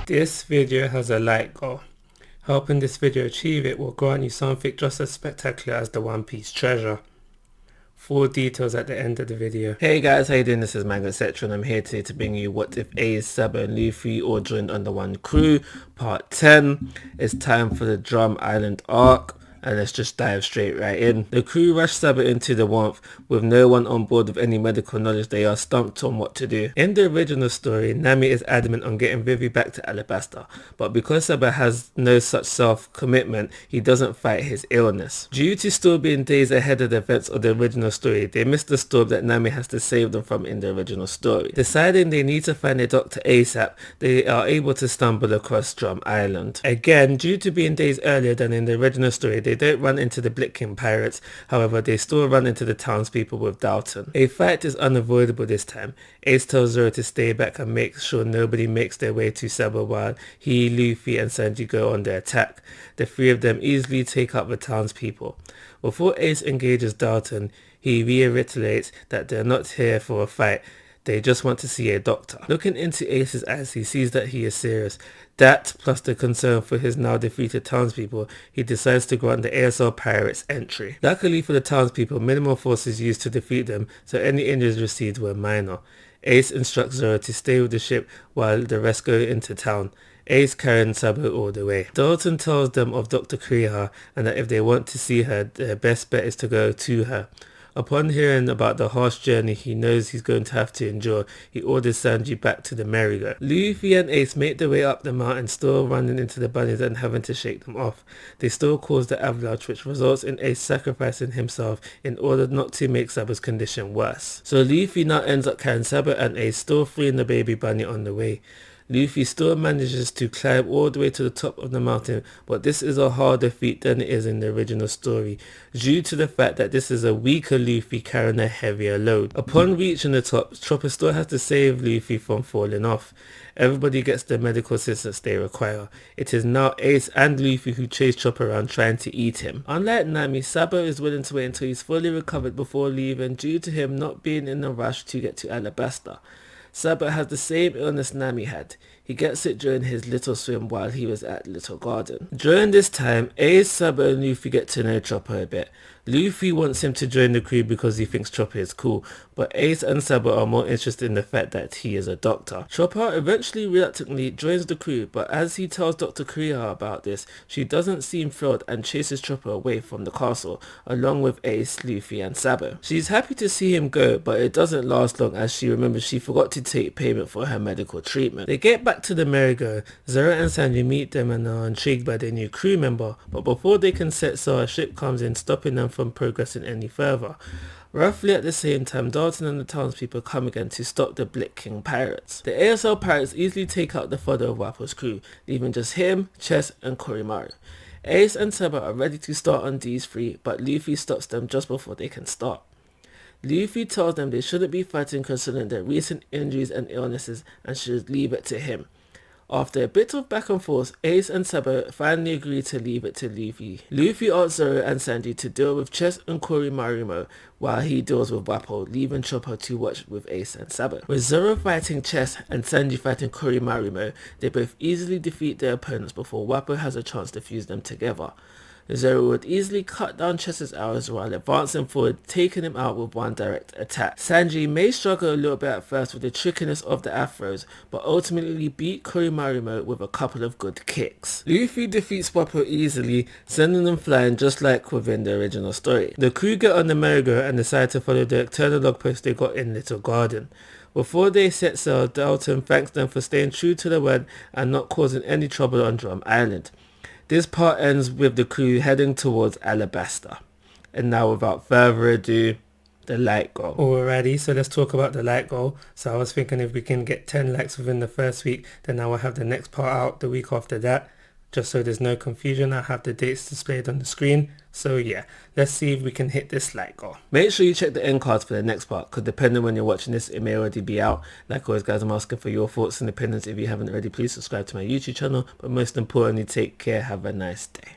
This video has a like goal. Helping this video achieve it will grant you something just as spectacular as the One Piece treasure. Full details at the end of the video. Hey guys, how you doing? This is Manga etc, and I'm here today to bring you What If Ace, Sabo and Luffy all joined under one crew, part 10. It's time for the Drum Island arc. And let's just dive straight right in. The crew rush Sabo into the warmth. With no one on board with any medical knowledge, they are stumped on what to do. In the original story, Nami is adamant on getting Vivi back to Alabasta, but because Sabo has no such self-commitment, he doesn't fight his illness. Due to still being days ahead of the events of the original story, they miss the storm that Nami has to save them from in the original story. Deciding they need to find a doctor ASAP, they are able to stumble across Drum Island. Again, due to being days earlier than in the original story, they don't run into the King pirates, however they still run into the townspeople with Dalton. A fight is unavoidable this time. Ace tells Zoro to stay back and make sure nobody makes their way to Sabo while he, Luffy and Sanji go on their attack. The three of them easily take out the townspeople. Before Ace engages Dalton, he reiterates that they're not here for a fight. They just want to see a doctor. Looking into Ace's eyes, he sees that he is serious. That, plus the concern for his now defeated townspeople, he decides to grant the ASL pirates entry. Luckily for the townspeople, minimal force is used to defeat them, so any injuries received were minor. Ace instructs Zoro to stay with the ship while the rest go into town. Ace carrying Sabo all the way. Dalton tells them of Dr. Kriha and that if they want to see her, their best bet is to go to her. Upon hearing about the harsh journey he knows he's going to have to endure, he orders Sanji back to the merry-go. Luffy and Ace make their way up the mountain, still running into the bunnies and having to shake them off. They still cause the avalanche, which results in Ace sacrificing himself in order not to make Sabo's condition worse. So Luffy now ends up carrying Sabo and Ace, still freeing the baby bunny on the way. Luffy still manages to climb all the way to the top of the mountain, but this is a harder feat than it is in the original story, due to the fact that this is a weaker Luffy carrying a heavier load. Upon reaching the top, Chopper still has to save Luffy from falling off. Everybody gets the medical assistance they require. It is now Ace and Luffy who chase Chopper around trying to eat him. Unlike Nami, Sabo is willing to wait until he's fully recovered before leaving, due to him not being in a rush to get to Alabasta. Sabo has the same illness Nami had. He gets it during his little swim while he was at Little Garden. During this time, Ace, Sabo and Luffy get to know Chopper a bit. Luffy wants him to join the crew because he thinks Chopper is cool, but Ace and Sabo are more interested in the fact that he is a doctor. Chopper eventually reluctantly joins the crew, but as he tells Dr. Kriha about this, she doesn't seem thrilled and chases Chopper away from the castle, along with Ace, Luffy and Sabo. She's happy to see him go, but it doesn't last long as she remembers she forgot to take payment for her medical treatment. They get back to the merry-go. Zoro and Sanji meet them and are intrigued by their new crew member, but before they can set sail, a ship comes in, stopping them from progressing any further. Roughly at the same time, Dalton and the townspeople come again to stop the King pirates. The ASL pirates easily take out the fodder of Wappo's crew, leaving just him, Chess and Korimaru. Ace and Sabo are ready to start on these three, but Luffy stops them just before they can start. Luffy tells them they shouldn't be fighting considering their recent injuries and illnesses and should leave it to him. After a bit of back and forth, Ace and Sabo finally agree to leave it to Luffy. Luffy asks Zoro and Sanji to deal with Chess and Korimaru while he deals with Wappo, leaving Chopper to watch with Ace and Sabo. With Zoro fighting Chess and Sanji fighting Korimaru, they both easily defeat their opponents before Wappo has a chance to fuse them together. Zoro would easily cut down Chess's arrows while advancing forward, taking him out with one direct attack. Sanji may struggle a little bit at first with the trickiness of the afros, but ultimately beat Korimaru with a couple of good kicks. Luffy defeats Wappo easily, sending them flying just like within the original story. The crew get on the merry-go and decide to follow the external log post they got in Little Garden. Before they set sail, Dalton thanks them for staying true to the word and not causing any trouble on Drum Island. This part ends with the crew heading towards Alabasta. And now without further ado, the like goal. Alrighty, so let's talk about the like goal. So I was thinking if we can get 10 likes within the first week, then I will have the next part out the week after that. Just so there's no confusion, I have the dates displayed on the screen. So yeah, let's see if we can hit this like goal. Make sure you check the end cards for the next part, because depending when you're watching this, it may already be out. Like always guys, I'm asking for your thoughts and opinions. If you haven't already, please subscribe to my YouTube channel. But most importantly, take care, have a nice day.